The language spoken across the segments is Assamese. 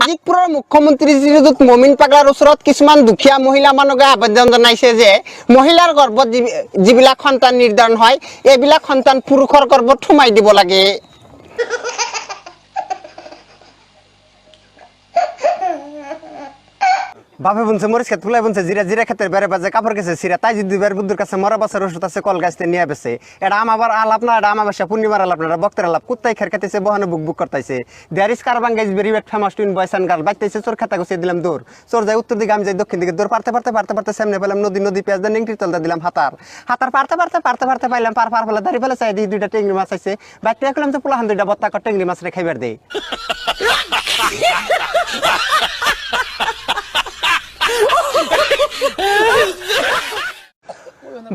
আজিকপুৰৰ মুখ্যমন্ত্ৰী শ্ৰীযুত মমিন পাগলাৰ ওচৰত কিছুমান দুখীয়া মহিলা মানুহে আবেদন জনাইছে যে মহিলাৰ গৰ্ভত যিবিলাক সন্তান নিৰ্ধাৰণ হয় এইবিলাক সন্তান পুৰুষৰ গৰ্ভত সোমাই দিব লাগে। বাপে বলছে মরিচ খেত ফুলাই বলছে জিরা জিরা খেতের বেড়ে বাজে কাপড় গেছে সিরা তাই যদি বের বুদ্ধুর কাছে মরা বাসার ওষুধ আছে কল গাছতে নিয়ে বেছে এটা আমার আলাপ না এটা আমার বাসা পূর্ণিমার আলাপ না বক্তের আলাপ কুত্তাই খের খেতেছে বহানে বুক বুক করতেছে দেয়ারিস কারবাং গাইজ ভেরি ফেমাস টুইন বয়স অ্যান্ড গার্ল বাইতেছে চোর খাতা গুছিয়ে দিলাম দৌড় চোর যায় উত্তর দিকে আমি যাই দক্ষিণ দিকে দৌড় পারতে পারতে পারতে পারতে সামনে পেলাম নদী নদী পেঁয়াজ দিয়ে নিংটির তলদা দিলাম হাতার হাতার পারতে পারতে পারতে পারতে পাইলাম পার পার ফেলে দাঁড়িয়ে ফেলে চাই দিই দুইটা টেংরি মাছ আছে বাইতে দেখলাম যে পোলাহান দুইটা বত্তা কর টেংরি মাছ রেখে বের দেয়।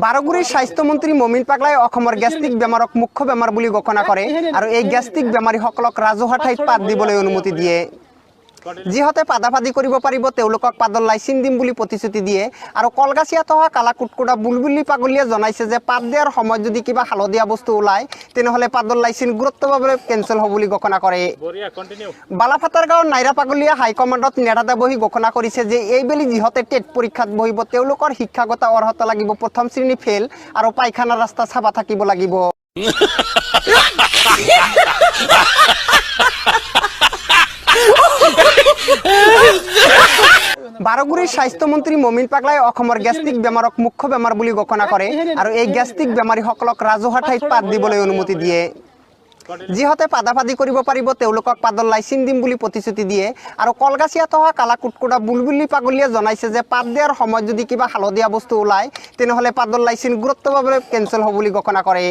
বাৰগুৰিৰ স্বাস্থ্যমন্ত্ৰী মমিন পাগলাই অসমৰ গ্যাস্ট্ৰিক বেমাৰক মুখ্য বেমাৰ বুলি ঘোষণা কৰে আৰু এই গ্যাস্ট্ৰিক বেমাৰীসকলক ৰাজহুৱা ঠাইত পাত দিবলৈ অনুমতি দিয়ে। যিহতে পাদাপাদি কৰিব পাৰিব তেওঁলোকক পাদৰ লাইচিন দিম বুলি প্ৰতিশ্ৰুতি দিয়ে আৰু কলগাছিয়াত হোৱা কালা কুটকুটা বুলবুলি পাগলীয়ে জনাইছে যে পাত দিয়াৰ সময়ত যদি কিবা হালধীয়া বস্তু ওলায় তেনেহ'লে পাদৰ লাইচিন গুৰুত্বভাৱে কেঞ্চেল হ'ব বুলি ঘোষণা কৰে। বালাফাটাৰ গাঁৱৰ নাইৰা পাগলীয়ে হাইকমাণ্ডত নেৰাদা বহি ঘোষণা কৰিছে যে এইবেলি যিহতে টেট পৰীক্ষাত বহিব তেওঁলোকৰ শিক্ষাগত অৰ্হতা লাগিব প্ৰথম শ্ৰেণী ফেইল আৰু পায়খানাৰ ৰাস্তা চাবা থাকিব লাগিব। বাৰগুৰিৰ স্বাস্থ্যমন্ত্ৰী মমিন পাগলাই অসমৰ গ্যাস্ট্ৰিক বেমাৰক মুখ্য বেমাৰ বুলি ঘোষণা কৰে আৰু এই গ্যাস্ট্ৰিক বেমাৰীসকলক ৰাজহুৱা ঠাইত পাত দিবলৈ অনুমতি দিয়ে। যিহতে পাদাপাদি কৰিব পাৰিব তেওঁলোকক পাদৰ লাইচিন দিম বুলি প্ৰতিশ্ৰুতি দিয়ে আৰু কলগাছিয়াত হোৱা কালা কুটকুটা বুলবুলি পাগলীয়ে জনাইছে যে পাত দিয়াৰ সময়ত যদি কিবা হালধীয়া বস্তু ওলায় তেনেহ'লে পাদৰ লাইচিন গুৰুত্বভাৱে কেঞ্চেল হ'ব বুলি ঘোষণা কৰে।